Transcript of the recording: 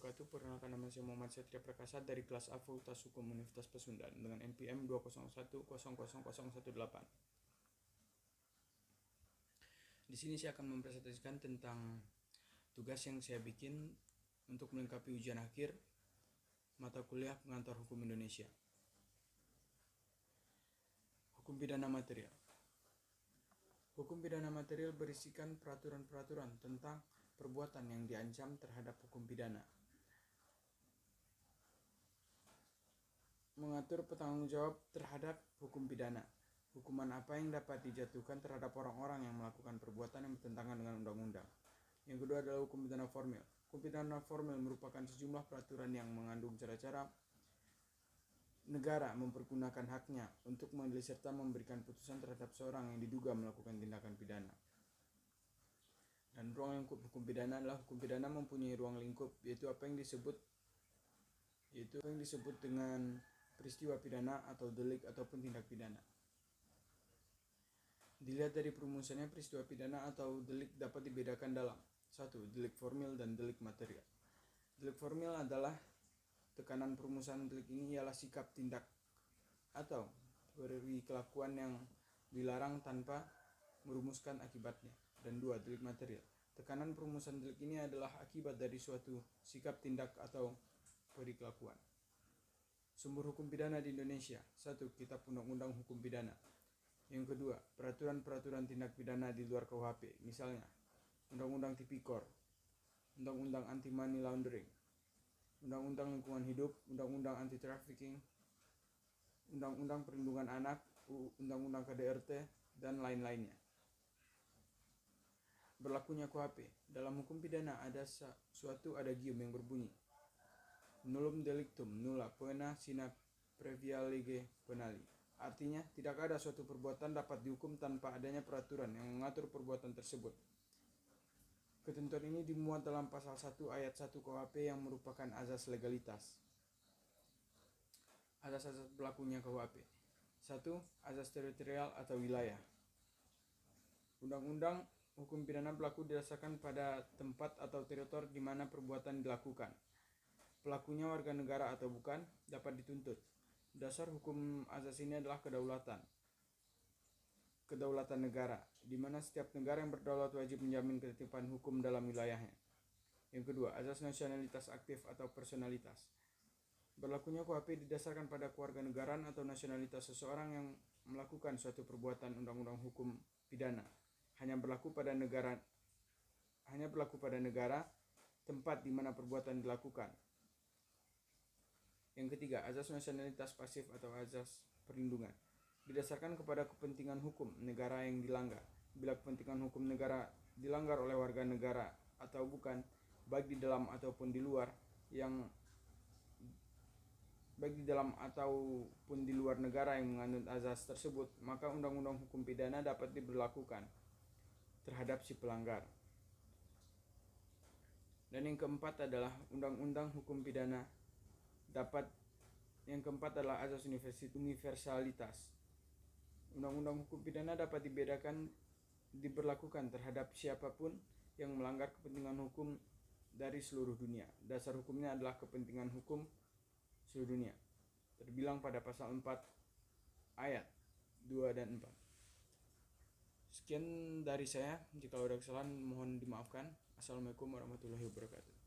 wabarakatuh. Perkenalkan, nama saya Muhammad Satria Prakasa dari kelas A Fakultas Hukum Universitas Pasundan dengan NPM 201000018. Di sini saya akan mempresentasikan tentang tugas yang saya bikin untuk melengkapi ujian akhir mata kuliah pengantar hukum Indonesia. Hukum pidana material. Hukum pidana material berisikan peraturan-peraturan tentang perbuatan yang diancam terhadap hukum pidana, mengatur pertanggungjawab terhadap hukum pidana, hukuman apa yang dapat dijatuhkan terhadap orang-orang yang melakukan perbuatan yang bertentangan dengan undang-undang. Yang kedua adalah hukum pidana formil. Hukum pidana formil merupakan sejumlah peraturan yang mengandung cara-cara negara mempergunakan haknya untuk mengadili serta memberikan putusan terhadap seorang yang diduga melakukan tindakan pidana. Dan ruang lingkup hukum pidana adalah hukum pidana mempunyai ruang lingkup, yaitu apa yang disebut dengan peristiwa pidana atau delik ataupun tindak pidana. Dilihat dari perumusannya, peristiwa pidana atau delik dapat dibedakan dalam 1. Delik formil dan delik material. Delik formil adalah tekanan perumusan delik ini ialah sikap, tindak, atau perilakuan yang dilarang tanpa merumuskan akibatnya. Dan 2. Delik material. Tekanan perumusan delik ini adalah akibat dari suatu sikap, tindak, atau perilakuan. Sumber hukum pidana di Indonesia. 1. Kitab Undang-Undang Hukum Pidana. Yang kedua, peraturan-peraturan tindak pidana di luar KUHP, misalnya Undang-Undang Tipikor, Undang-Undang Anti Money Laundering, Undang-Undang Lingkungan Hidup, Undang-Undang Anti Trafficking, Undang-Undang Perlindungan Anak, Undang-Undang KDRT, dan lain-lainnya. Berlakunya KUHP. Dalam hukum pidana ada suatu adagium yang berbunyi nullum delictum nulla poena sine previa lege penali. Artinya, tidak ada suatu perbuatan dapat dihukum tanpa adanya peraturan yang mengatur perbuatan tersebut. Ketentuan ini dimuat dalam pasal 1 ayat 1 KUHP yang merupakan azas legalitas. Azas-azas berlakunya KUHP. 1. Azas teritorial atau wilayah. Undang-undang hukum pidana berlaku didasarkan pada tempat atau teritori di mana perbuatan dilakukan. Pelakunya warga negara atau bukan dapat dituntut. Dasar hukum azas ini adalah kedaulatan negara, di mana setiap negara yang berdaulat wajib menjamin ketertiban hukum dalam wilayahnya. Yang kedua, azas nasionalitas aktif atau personalitas. Berlakunya KUHP didasarkan pada kewarganegaraan atau nasionalitas seseorang yang melakukan suatu perbuatan undang-undang hukum pidana. Hanya berlaku pada negara tempat di mana perbuatan dilakukan. Yang ketiga, azas nasionalitas pasif atau azas perlindungan. Didasarkan kepada kepentingan hukum negara yang dilanggar. Bila kepentingan hukum negara dilanggar oleh warga negara atau bukan, baik di dalam ataupun di luar negara yang mengandung azas tersebut, maka undang-undang hukum pidana dapat diberlakukan terhadap si pelanggar. Dan yang keempat adalah undang-undang hukum pidana adalah azas universalitas. Undang-undang hukum pidana dapat diberlakukan terhadap siapapun yang melanggar kepentingan hukum dari seluruh dunia. Dasar hukumnya adalah kepentingan hukum seluruh dunia, terbilang pada pasal 4 ayat 2 dan 4. Sekian dari saya. Jika ada kesalahan mohon dimaafkan. Assalamualaikum warahmatullahi wabarakatuh.